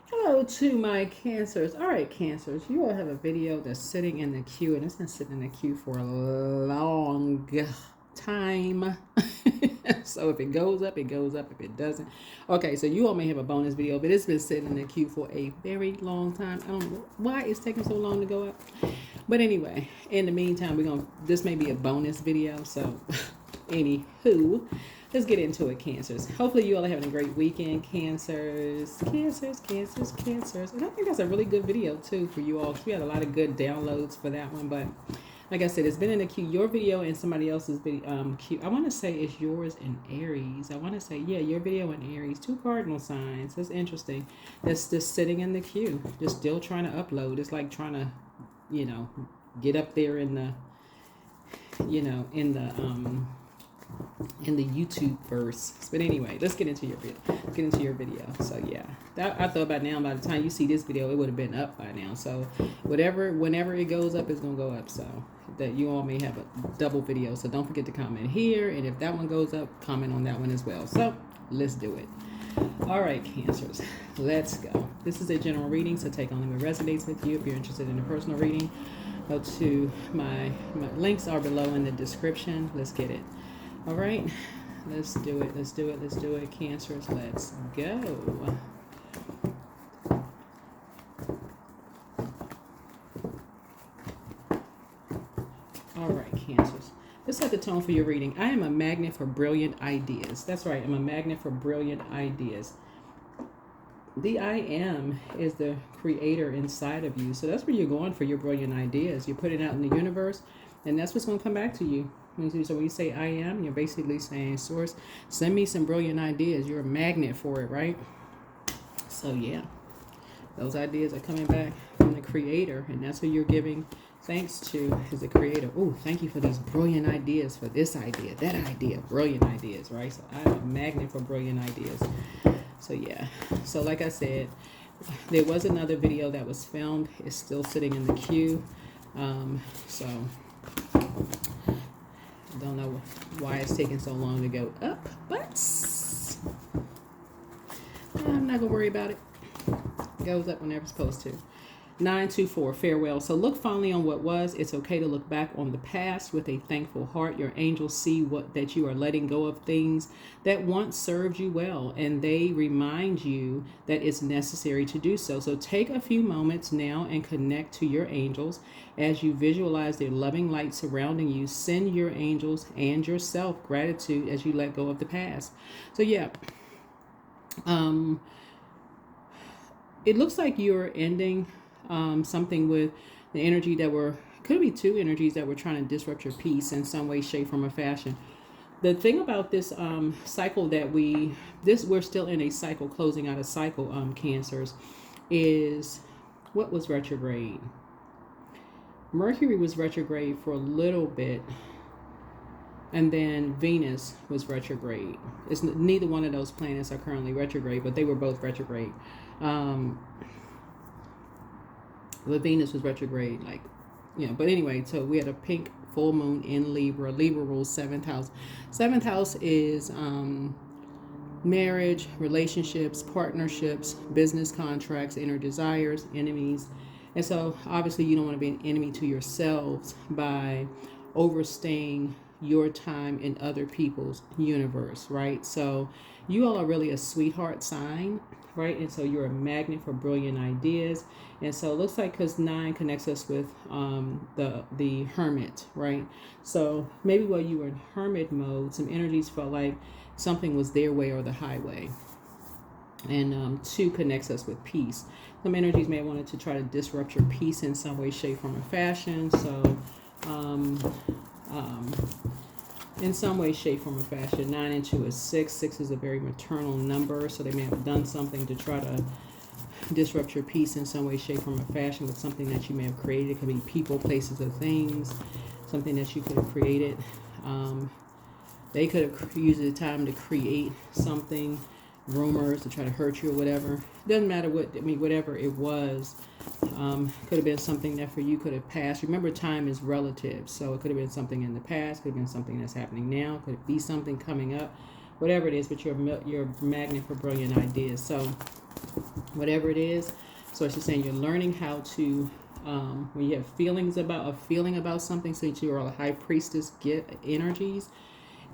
Hello to my Cancers. All right, Cancers, you all have a video that's sitting in the queue, and it's been sitting in the queue for a long time. So if it goes up, it goes up. If it doesn't, okay, so you all may have a bonus video, but it's been sitting in the queue for a very long time. I don't know why it's taking so long to go up. But anyway, in the meantime, this may be a bonus video, so anywho, let's get into it, Cancers. Hopefully you all are having a great weekend, Cancers. Cancers. And I think that's a really good video, too, for you all, because we had a lot of good downloads for that one. But like I said, it's been in the queue. Your video and somebody else's video, queue. I want to say it's yours and Aries. I want to say, yeah, your video and Aries. 2 cardinal signs. That's interesting. That's just sitting in the queue. Just still trying to upload. It's like trying to, get up there in the, in the YouTube verse. But anyway, let's get into your video. So yeah, I thought by now, by the time you see this video, it would have been up by now. So whenever it goes up, it's gonna go up. So that you all may have a double video. So don't forget to comment here, and if that one goes up, comment on that one as well. So let's do it. All right, Cancers, let's go. This is a general reading, so take only what resonates with you. If you're interested in a personal reading, go to my links are below in the description. Let's get it. All right, let's do it, Cancers, let's go. All right, Cancers, let's set the tone for your reading. I am a magnet for brilliant ideas. That's right, I'm a magnet for brilliant ideas. The I am is the creator inside of you. So that's where you're going for your brilliant ideas. You're putting it out in the universe, and that's what's going to come back to you. So when you say I am, you're basically saying, Source, send me some brilliant ideas. You're a magnet for it, right? So yeah, those ideas are coming back from the creator, and that's who you're giving thanks to, is the creator. Oh, thank you for these brilliant ideas, for this idea, that idea, brilliant ideas, right? So I'm a magnet for brilliant ideas. So yeah, so like I said, there was another video that was filmed. It's still sitting in the queue. So I don't know why it's taking so long to go up, but I'm not gonna worry about it. It goes up whenever it's supposed to. 924, farewell. So look fondly on what was. It's okay to look back on the past with a thankful heart. Your angels see that you are letting go of things that once served you well, and they remind you that it's necessary to do so. So take a few moments now and connect to your angels as you visualize their loving light surrounding you. Send your angels and yourself gratitude as you let go of the past. So yeah, it looks like you're ending something with the energy that could be 2 energies that were trying to disrupt your peace in some way, shape, form, or fashion. The thing about this cycle that we're still in a cycle, closing out a cycle, Cancers, is what was retrograde? Mercury was retrograde for a little bit, and then Venus was retrograde. Neither one of those planets are currently retrograde, but they were both retrograde. The Venus was retrograde, but anyway, so we had a pink full moon in Libra. Libra rules 7th house. 7th house is marriage, relationships, partnerships, business contracts, inner desires, enemies. And so obviously you don't want to be an enemy to yourselves by overstaying your time in other people's universe, right? So you all are really a sweetheart sign, right? And so you're a magnet for brilliant ideas. And so it looks like, because 9 connects us with the hermit, right? So maybe while you were in hermit mode, some energies felt like something was their way or the highway. And 2 connects us with peace. Some energies may have wanted to try to disrupt your peace in some way, shape, form, or fashion. So in some way, shape, form, or fashion. 9 and 2 is 6. 6 is a very maternal number, so they may have done something to try to disrupt your peace in some way, shape, form, or fashion with something that you may have created. It could be people, places, or things. Something that you could have created. They could have used the time to create something, rumors to try to hurt you or whatever. Doesn't matter whatever it was. Could have been something that for you could have passed. Remember, time is relative, so it could have been something in the past, could have been something that's happening now, could be something coming up, whatever it is. But you're a magnet for brilliant ideas. So whatever it is. So it's just saying you're learning how to, when you have feeling about something, since you are a high priestess get energies,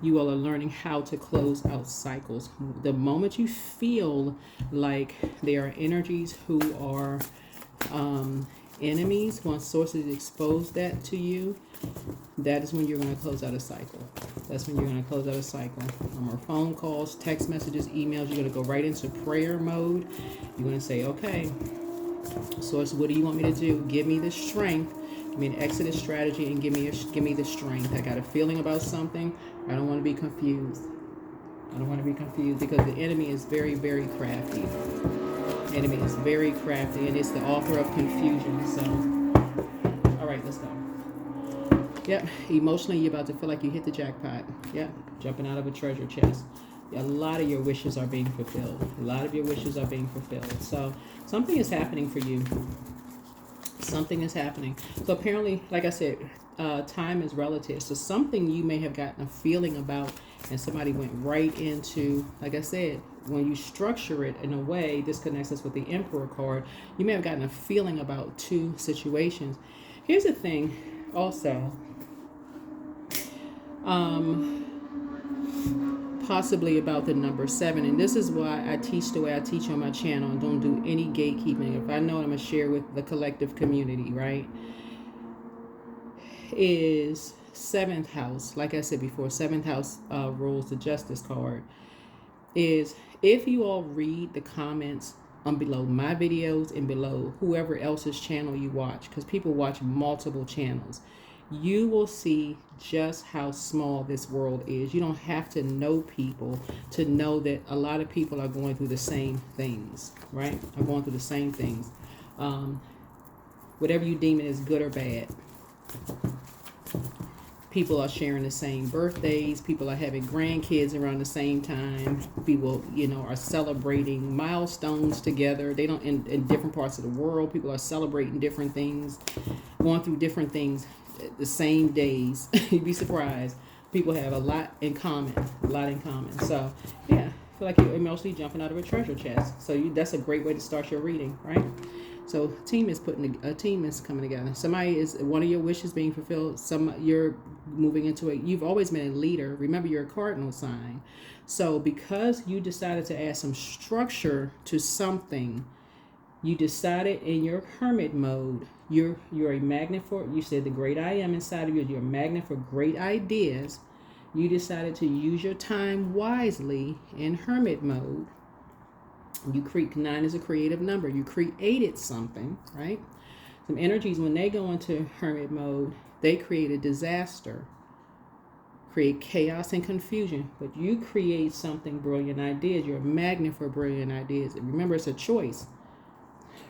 you all are learning how to close out cycles. The moment you feel like there are energies who are enemies, once sources expose that to you, that is when you're going to close out a cycle. That's when you're going to close out a cycle. No more phone calls, text messages, emails. You're going to go right into prayer mode. You're going to say, okay, Source, what do you want me to do? Give me the strength. Give me an exodus strategy and give me the strength. I got a feeling about something. I don't want to be confused. I don't want to be confused because the enemy is very, very crafty. The enemy is very crafty, and it's the author of confusion. So, all right, let's go. Yep, emotionally, you're about to feel like you hit the jackpot. Yep, jumping out of a treasure chest. A lot of your wishes are being fulfilled. A lot of your wishes are being fulfilled. So, something is happening for you. Something is happening. So, apparently, like I said, time is relative. So, something you may have gotten a feeling about, and somebody went right into, like I said, when you structure it in a way, this connects us with the Emperor card. You may have gotten a feeling about two situations. Here's the thing, also. Possibly about the number 7, and this is why I teach the way I teach on my channel and don't do any gatekeeping. If I know what I'm going to share with the collective community, right, is 7th house. Like I said before, 7th house rules the justice card. Is if you all read the comments on below my videos and below whoever else's channel you watch, because people watch multiple channels, you will see just how small this world is. You don't have to know people to know that a lot of people are going through the same things, right? Are going through the same things. Whatever you deem it as good or bad. People are sharing the same birthdays. People are having grandkids around the same time. People, are celebrating milestones together. They don't, in different parts of the world, people are celebrating different things, going through different things the same days. You'd be surprised. People have a lot in common. So, yeah, I feel like you're emotionally jumping out of a treasure chest. So that's a great way to start your reading, right? So a team is coming together. One of your wishes being fulfilled. You're moving into you've always been a leader. Remember, you're a cardinal sign. So because you decided to add some structure to something, you decided in your hermit mode, you're a magnet for, you said the great I am inside of you, you're a magnet for great ideas. You decided to use your time wisely in hermit mode. 9 is a creative number. You created something, right? Some energies, when they go into hermit mode, they create a disaster, create chaos and confusion. But you create something, brilliant ideas. You're a magnet for brilliant ideas. Remember, it's a choice,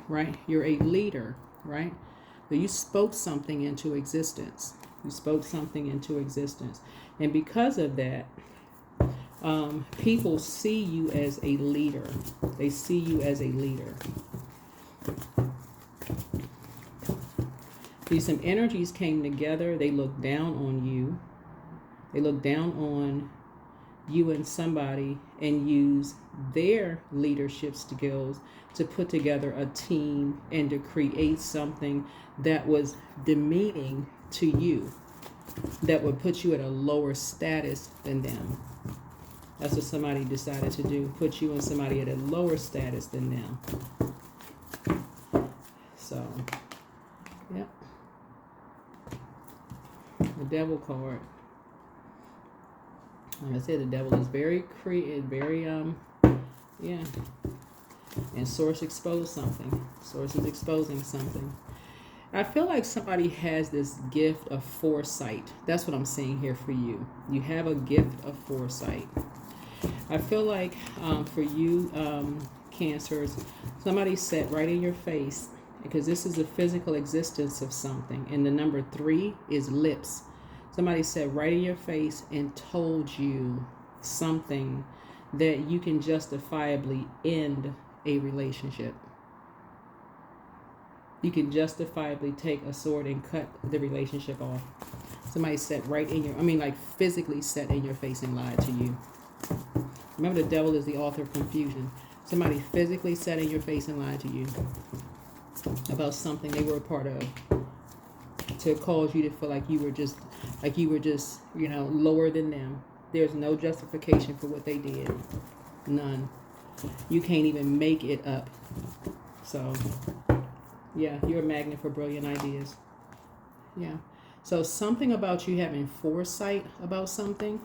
right? You're a leader, right? So you spoke something into existence. And because of that, people see you as a leader. They see you as a leader. Some energies came together. They look down on you. They look down on you and somebody and use their leadership skills to put together a team and to create something that was demeaning to you, that would put you at a lower status than them. That's what somebody decided to do, put you and somebody at a lower status than them. So, yep. The devil card. Like I said, the devil is very creative, very, yeah. And Source exposed something. Source is exposing something. I feel like somebody has this gift of foresight. That's what I'm seeing here for you. You have a gift of foresight. I feel like for you, Cancers, somebody said right in your face, because this is a physical existence of something, and the number 3 is lips. Somebody said right in your face and told you something that you can justifiably end a relationship. You can justifiably take a sword and cut the relationship off. Somebody said right in your, physically sat in your face and lied to you. Remember, the devil is the author of confusion. Somebody physically sat in your face and lied to you about something they were a part of, to cause you to feel like you were just, you know, lower than them. There's no justification for what they did. None. You can't even make it up. So, yeah, you're a magnet for brilliant ideas. Yeah. So something about you having foresight about something,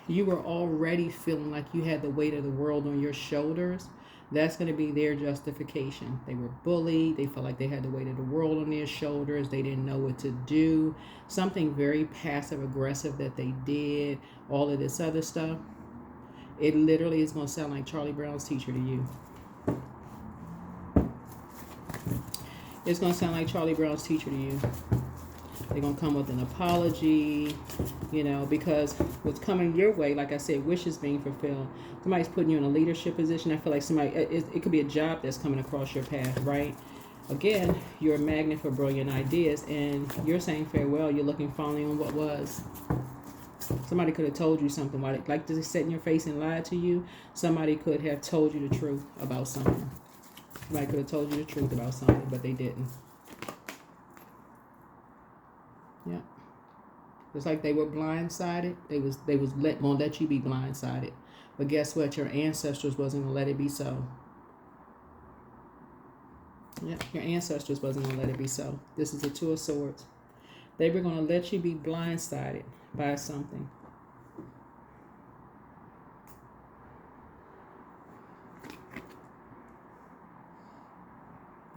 you were already feeling like you had the weight of the world on your shoulders. That's going to be their justification. They were bullied. They felt like they had the weight of the world on their shoulders. They didn't know what to do. Something very passive aggressive that they did. All of this other stuff. It literally is going to sound like Charlie Brown's teacher to you. It's going to sound like Charlie Brown's teacher to you. They're going to come with an apology, you know, because what's coming your way, like I said, wishes being fulfilled. Somebody's putting you in a leadership position. I feel like somebody, it could be a job that's coming across your path, right? Again, you're a magnet for brilliant ideas, and you're saying farewell. You're looking fondly on what was. Somebody could have told you something. Like they sat in your face and lied to you. Somebody could have told you the truth about something. Somebody could have told you the truth about something, but they didn't. Yeah. It's like they were blindsided. They was gonna let you be blindsided. But guess what? Your ancestors wasn't gonna let it be so. Yeah, your ancestors wasn't gonna let it be so. This is the Two of Swords. They were gonna let you be blindsided by something.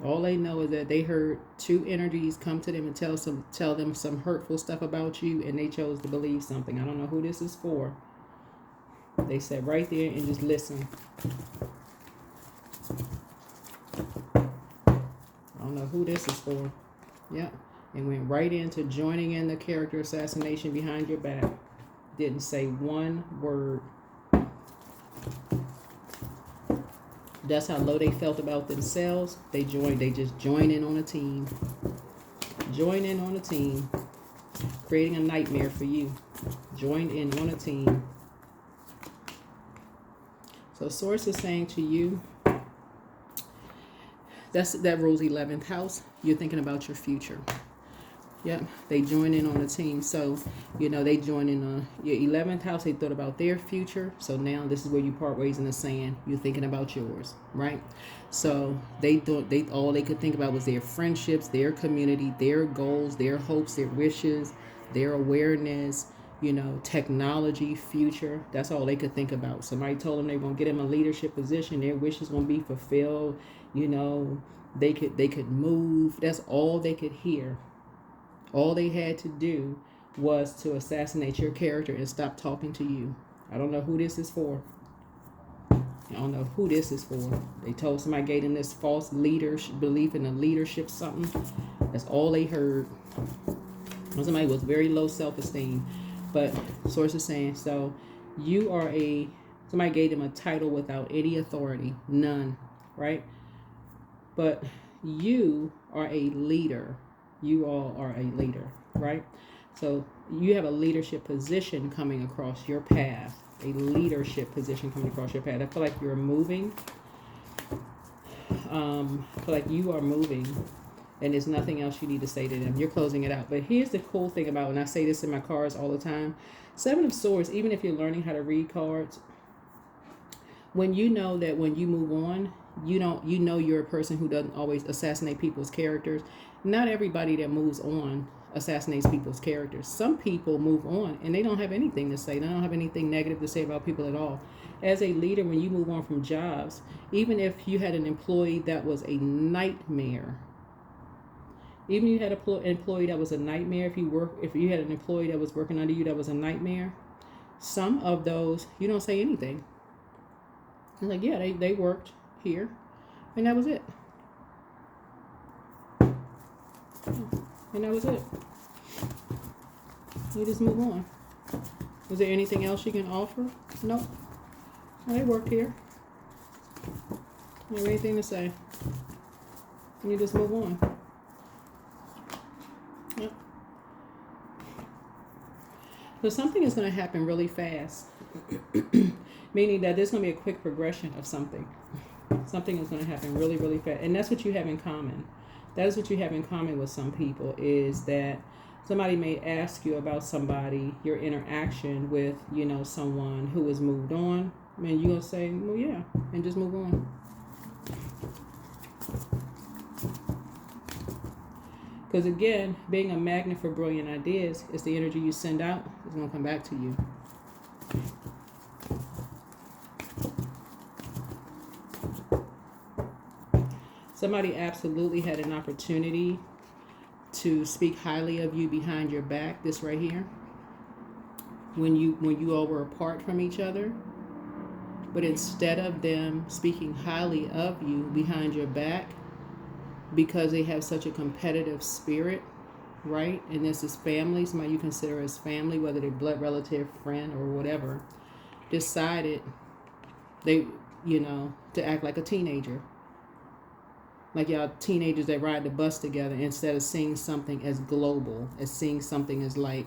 All they know is that they heard two energies come to them and tell them some hurtful stuff about you, and they chose to believe something. I don't know who this is for. They sat right there and just listened. I don't know who this is for. Yeah. And went right into joining in the character assassination behind your back. Didn't say one word. That's how low they felt about themselves. They just joined in on a team. Join in on a team. Creating a nightmare for you. Joined in on a team. So Source is saying to you, that rules 11th house. You're thinking about your future. Yep, they join in on the team. So, you know, they join in on your 11th house. They thought about their future. So now this is where you part ways in the sand. You're thinking about yours, right? So all they could think about was their friendships, their community, their goals, their hopes, their wishes, their awareness, you know, technology, future. That's all they could think about. Somebody told them they were going to get them a leadership position. Their wish is going to be fulfilled. You know, they could move. That's all they could hear. All they had to do was to assassinate your character and stop talking to you. I don't know who this is for. I don't know who this is for. They told somebody, gave them this false belief in a leadership something. That's all they heard. Somebody was very low self-esteem. But Source is saying, so you are somebody gave them a title without any authority. None. Right? But you are a leader. You all are a leader, right? So you have a leadership position coming across your path. A leadership position coming across your path. I feel like you're moving. I feel like you are moving, and there's nothing else you need to say to them. You're closing it out. But here's the cool thing about, and I say this in my cards all the time, 7 of Swords, even if you're learning how to read cards, when you know that when you move on, you know you're a person who doesn't always assassinate people's characters. Not everybody that moves on assassinates people's characters. Some people move on and they don't have anything to say. They don't have anything negative to say about people at all. As a leader, when you move on from jobs, even if you had an employee that was a nightmare, even if you had an employee that was a nightmare, if you had an employee that was working under you that was a nightmare, some of those, you don't say anything. You're like, yeah, they worked here, and that was it. And that was it. You just move on. Is there anything else you can offer? Nope. Well, they worked here. You have anything to say? You just move on. Yep. So something is going to happen really fast. meaning that there's going to be a quick progression of something. Something is going to happen really, really fast. And that's what you have in common. That is what you have in common with some people, is that somebody may ask you about somebody, your interaction with, someone who has moved on. And you're going to say, well, yeah, and just move on. Because again, being a magnet for brilliant ideas is the energy you send out is going to come back to you. Somebody absolutely had an opportunity to speak highly of you behind your back, this right here, when you all were apart from each other. But instead of them speaking highly of you behind your back, because they have such a competitive spirit, right? And this is family, somebody you consider as family, whether they're blood relative, friend, or whatever, decided to act like a teenager. Like y'all teenagers that ride the bus together, instead of seeing something as global, as seeing something as like,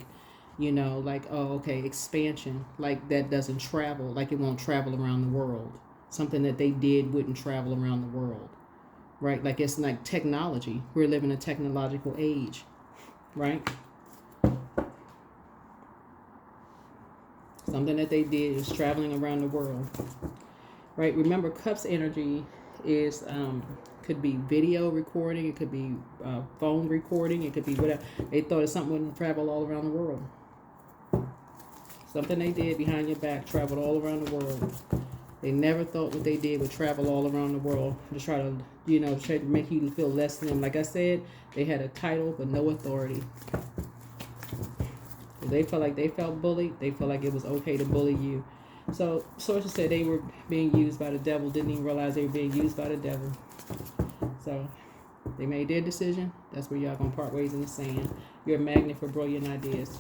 expansion, like that doesn't travel, like it won't travel around the world. Something that they did wouldn't travel around the world, right? Like it's like technology. We're living a technological age, right? Something that they did is traveling around the world, right? Remember, Cups energy is could be video recording, it could be phone recording, it could be whatever. They thought something wouldn't travel all around the world. Something they did behind your back traveled all around the world. They never thought what they did would travel all around the world to try to make you feel less than them. Like I said, they had a title but no authority. They felt bullied. They felt like it was okay to bully you. So sources said they were being used by the devil, didn't even realize they were being used by the devil. So they made their decision. That's where y'all gonna part ways in the sand. You're a magnet for brilliant ideas.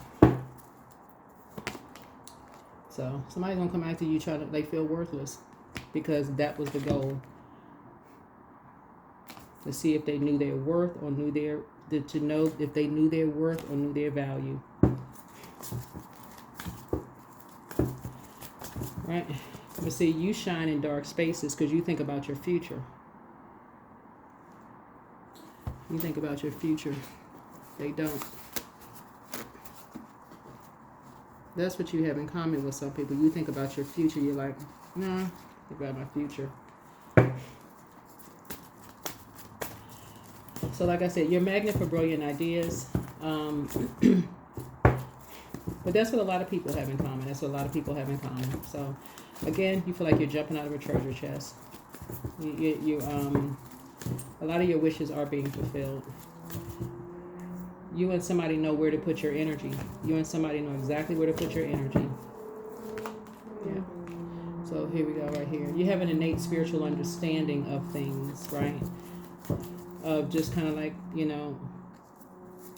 So somebody's gonna come after you, they feel worthless, because that was the goal. To see if they knew their worth or to know if they knew their worth or knew their value. Right? But see, you shine in dark spaces because you think about your future. You think about your future. They don't. That's what you have in common with some people. You think about your future. You're like, nah, think about my future. So like I said, you're a magnet for brilliant ideas. But that's what a lot of people have in common. That's what a lot of people have in common. So again, you feel like you're jumping out of a treasure chest. A lot of your wishes are being fulfilled. You and somebody know where to put your energy. You and somebody know exactly where to put your energy. Yeah. So here we go right here. You have an innate spiritual understanding of things, right? Of just kind of like,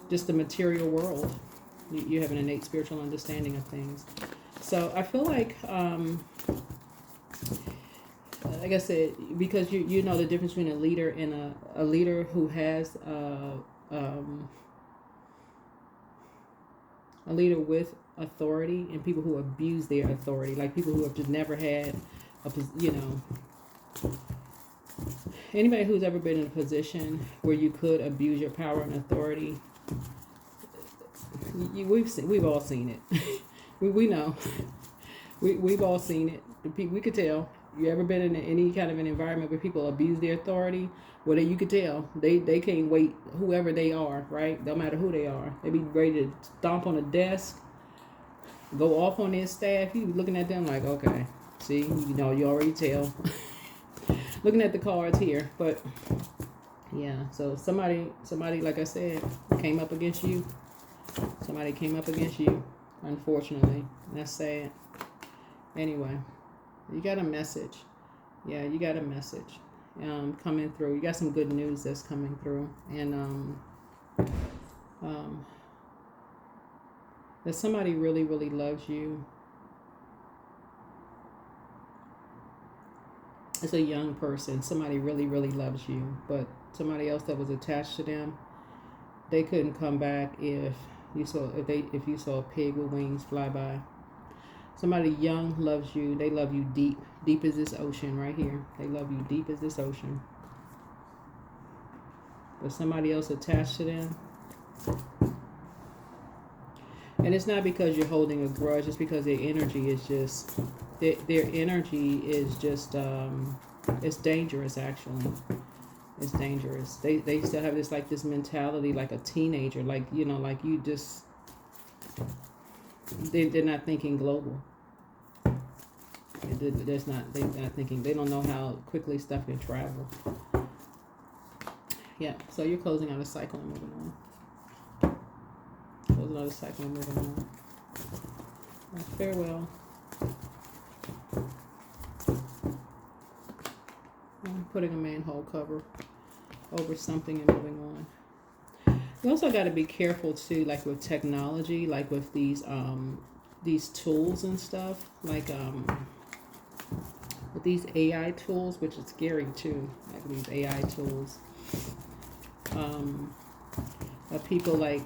just the material world. You have an innate spiritual understanding of things. So I feel like I said, because you know the difference between a leader and a leader who has a leader with authority and people who abuse their authority, like people who have just never had anybody who's ever been in a position where you could abuse your power and authority. We've all seen it. we know. We've all seen it. We could tell. You ever been in any kind of an environment where people abuse their authority? Well, you could tell. They can't wait, whoever they are, right? No matter who they are. They be ready to stomp on a desk, go off on their staff. You be looking at them like, okay, see, you already tell. Looking at the cards here. But, yeah, so somebody, like I said, came up against you. Somebody came up against you, unfortunately. That's sad. Anyway, you got a message. Yeah, you got a message coming through. You got some good news that's coming through. And that somebody really, really loves you. It's a young person. Somebody really, really loves you. But somebody else that was attached to them, they couldn't come back if you saw a pig with wings fly by. Somebody young loves you. They love you deep. Deep as this ocean right here. They love you deep as this ocean. But somebody else attached to them. And it's not because you're holding a grudge. It's because their energy is just... Their energy is just... it's dangerous, actually. It's dangerous. They still have this, like, this mentality like a teenager. Like, you know, like you just... They're not thinking global. They're not thinking. They don't know how quickly stuff can travel. Yeah, so you're closing out a cycle and moving on. Closing out a cycle and moving on. Farewell. I'm putting a manhole cover over something and moving on. You also got to be careful too, like with technology, like with these tools and stuff, like with these AI tools, which is scary too, like these AI tools. People like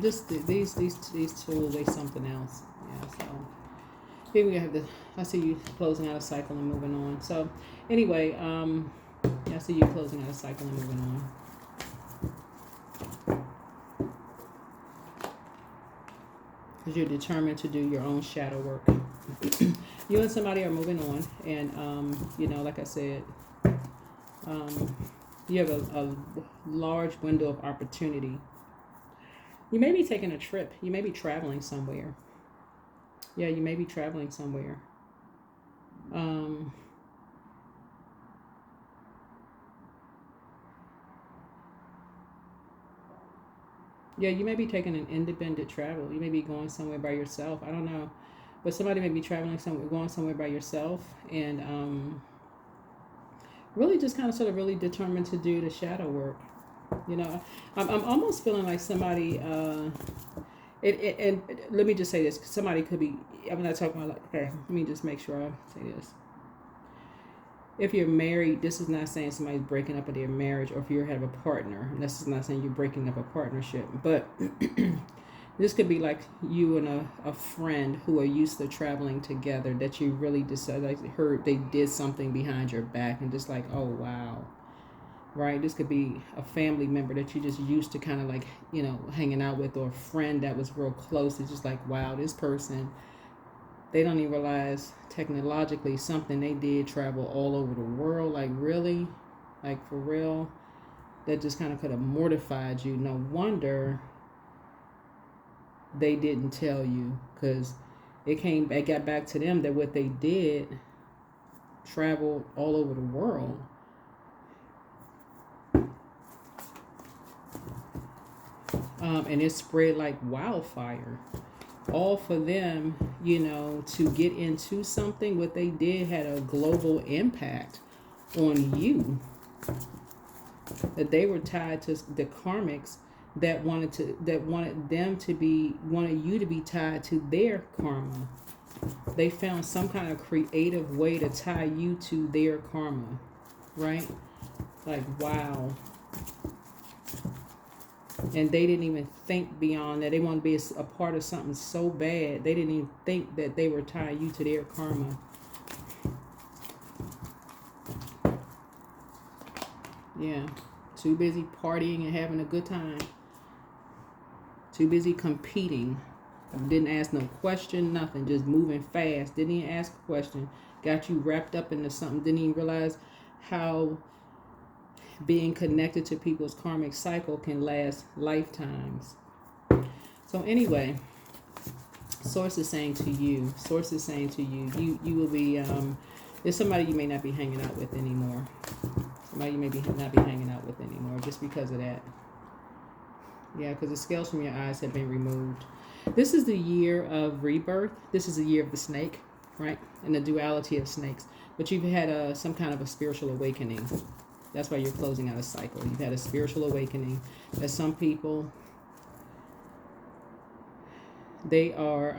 just these tools, they something else. Yeah, so here we have I see you closing out a cycle and moving on. So anyway, I see you closing out a cycle and moving on. Because you're determined to do your own shadow work. You and somebody are moving on, and you know, like I said, you have a large window of opportunity. You may be taking a trip. You may be traveling somewhere. Yeah, you may be traveling somewhere. Yeah, you may be taking an independent travel. You may be going somewhere by yourself. I don't know. But somebody may be traveling somewhere, going somewhere by yourself, and really just kind of sort of really determined to do the shadow work. You know, I'm almost feeling like somebody, and let me just say this, somebody could be, I'm not talking about like, okay, let me just make sure I say this. If you're married, this is not saying somebody's breaking up in their marriage, or if you have a partner, this is not saying you're breaking up a partnership, but this could be like you and a friend who are used to traveling together, that you really decided, like, heard they did something behind your back, and just like, oh wow. Right, this could be a family member that you just used to kind of like, you know, hanging out with, or a friend that was real close. It's just like, wow, this person, they don't even realize technologically something they did travel all over the world. Like, really? Like, for real? That just kind of could have mortified you. No wonder they didn't tell you, because it got back to them that what they did traveled all over the world. And it spread like wildfire. All for them, you know, to get into something. What they did had a global impact on you. That they were tied to the karmics that wanted you to be tied to their karma. They found some kind of creative way to tie you to their karma, right? Like, wow. And they didn't even think beyond that. They wanted to be a part of something so bad. They didn't even think that they were tying you to their karma. Yeah. Too busy partying and having a good time. Too busy competing. Didn't ask no question, nothing. Just moving fast. Didn't even ask a question. Got you wrapped up into something. Didn't even realize how being connected to people's karmic cycle can last lifetimes. So anyway, Source is saying to you, you will be, there's somebody you may not be hanging out with anymore. Somebody you may not be hanging out with anymore just because of that. Yeah, because the scales from your eyes have been removed. This is the year of rebirth. This is the year of the snake, right? And the duality of snakes. But you've had some kind of a spiritual awakening. That's why you're closing out a cycle. You've had a spiritual awakening. That some people, they are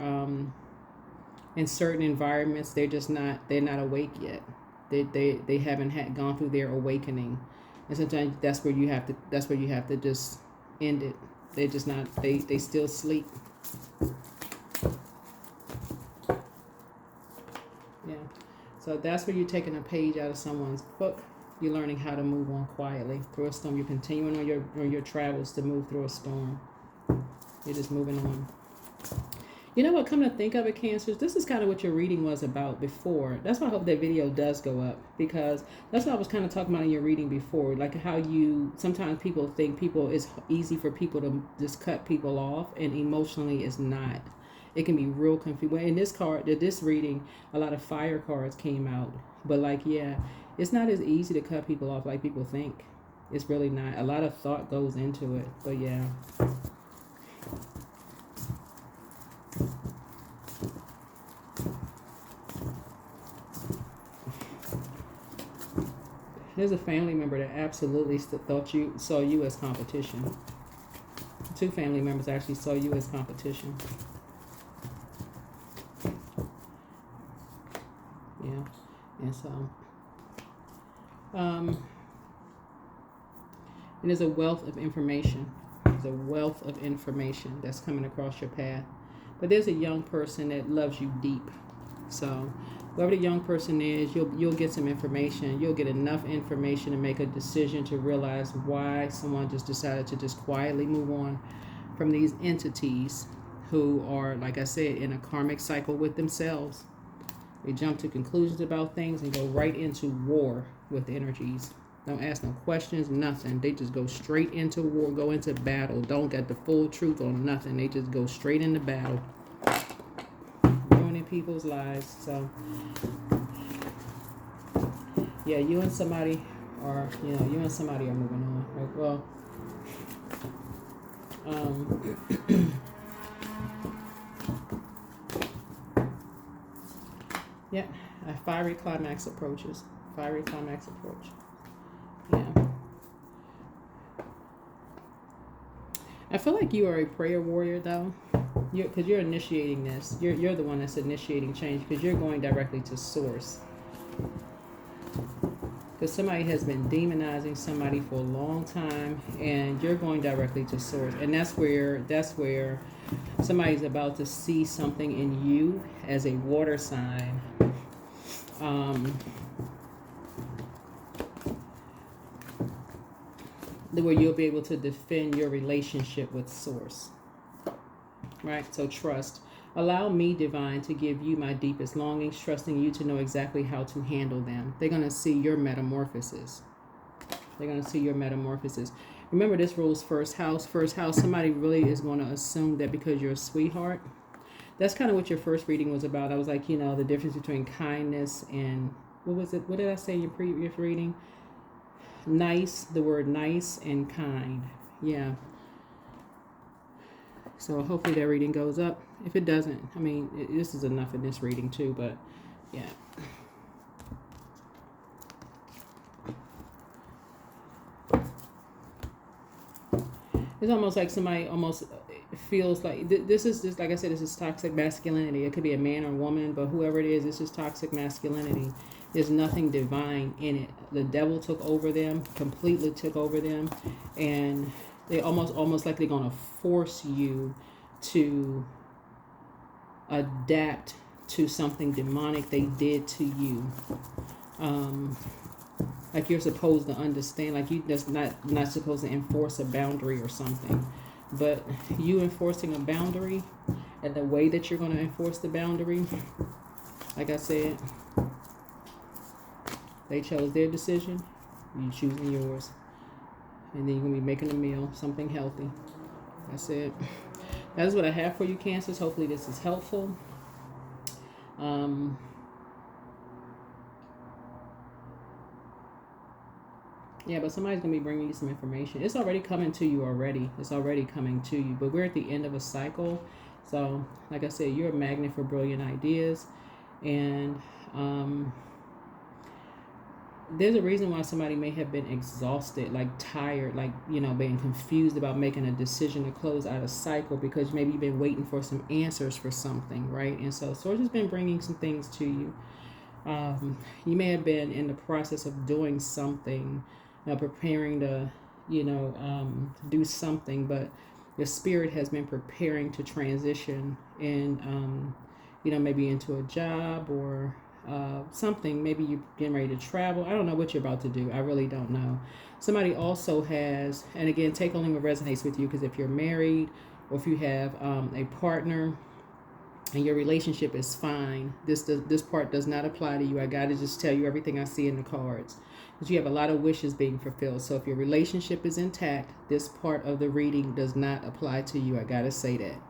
in certain environments. They're not awake yet. They haven't gone through their awakening, and sometimes that's where you have to just end it. They're just not. They still sleep. So that's where you're taking a page out of someone's book. You're learning how to move on quietly through a storm. You're continuing on your travels to move through a storm. You're just moving on. You know what, come to think of it, Cancers, this is kind of what your reading was about before. That's why I hope that video does go up, because that's what I was kind of talking about in your reading before, like how sometimes people think it's easy for people to just cut people off, and emotionally it's not. It can be real confusing. In this reading, a lot of fire cards came out, but it's not as easy to cut people off like people think. It's really not. A lot of thought goes into it, but yeah. There's a family member that absolutely saw you as competition. 2 family members actually saw you as competition. Yeah, and so, and there's a wealth of information. There's a wealth of information that's coming across your path. But there's a young person that loves you deep. So whoever the young person is, you'll get some information. You'll get enough information to make a decision to realize why someone just decided to just quietly move on from these entities who are, like I said, in a karmic cycle with themselves. They jump to conclusions about things and go right into war with energies. Don't ask no questions, nothing. They just go straight into war, go into battle. Don't get the full truth on nothing. They just go straight into battle. Ruining people's lives. So, yeah, you and somebody are moving on. Like, well, yeah, a fiery climax approaches. Fiery climax approach. Yeah. I feel like you are a prayer warrior, though. Because you're initiating this. You're the one that's initiating change, because you're going directly to source. Because somebody has been demonizing somebody for a long time, and you're going directly to source. And that's where somebody's about to see something in you as a water sign. Where you'll be able to defend your relationship with source. Right? So trust. Allow me, divine, to give you my deepest longings, trusting you to know exactly how to handle them. They're going to see your metamorphosis. They're going to see your metamorphosis. Remember, this rules first house. First house, somebody really is going to assume that because you're a sweetheart. That's kind of what your first reading was about. I was like, the difference between kindness and, what was it? What did I say in your previous reading? Nice, the word nice and kind. Yeah. So hopefully that reading goes up. If it doesn't, this is enough in this reading too, but yeah. It's almost like somebody almost feels like this is just, like I said, this is toxic masculinity. It could be a man or woman, but whoever it is, it's just toxic masculinity. There's nothing divine in it. The devil took over them, completely took over them, and they almost like they're going to force you to adapt to something demonic they did to you. Like you're supposed to understand, like you just not supposed to enforce a boundary or something. But you enforcing a boundary and the way that you're going to enforce the boundary, like I said, they chose their decision, you choosing yours. And then you're going to be making a meal, something healthy. That's it. That is what I have for you, Cancers. Hopefully this is helpful. Yeah, but somebody's going to be bringing you some information. It's already coming to you already. It's already coming to you. But we're at the end of a cycle. So, like I said, you're a magnet for brilliant ideas. And there's a reason why somebody may have been exhausted, like tired, like, being confused about making a decision to close out a cycle, because maybe you've been waiting for some answers for something, right? And so Source has been bringing some things to you. You may have been in the process of doing something, preparing to, do something, but your spirit has been preparing to transition in, maybe into a job or something. Maybe you're getting ready to travel. I don't know what you're about to do. I really don't know. Somebody also has, and again, take only what resonates with you, because if you're married or if you have a partner and your relationship is fine, this part does not apply to you. I got to just tell you everything I see in the cards. Because you have a lot of wishes being fulfilled. So if your relationship is intact, this part of the reading does not apply to you. I got to say that.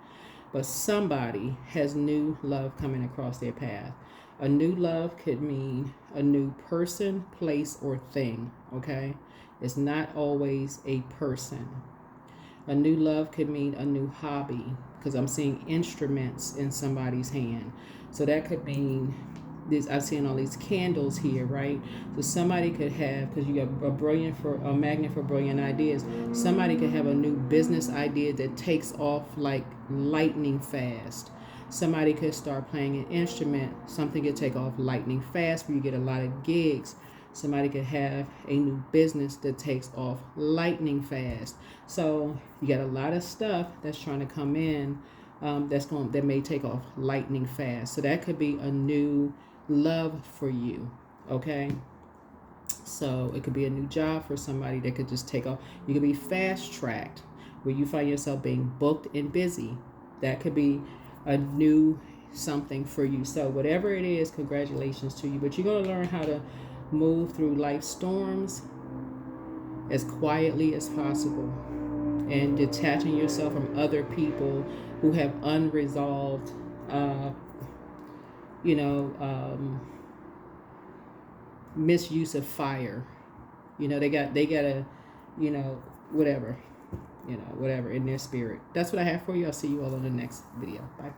But somebody has new love coming across their path. A new love could mean a new person, place, or thing, okay? It's not always a person. A new love could mean a new hobby, because I'm seeing instruments in somebody's hand. So that could mean this. I'm seeing all these candles here, right? So somebody could have, because you have a magnet for brilliant ideas. Somebody could have a new business idea that takes off like lightning fast. Somebody could start playing an instrument. Something could take off lightning fast where you get a lot of gigs. Somebody could have a new business that takes off lightning fast. So you got a lot of stuff that's trying to come in, that may take off lightning fast. So that could be a new love for you, okay? So it could be a new job for somebody that could just take off. You could be fast tracked where you find yourself being booked and busy. That could be a new something for you. So whatever it is, congratulations to you. But you're going to learn how to move through life storms as quietly as possible, and detaching yourself from other people who have unresolved, you know, misuse of fire. You know, they got a, you know, whatever in their spirit. That's what I have for you. I'll see you all on the next video. Bye.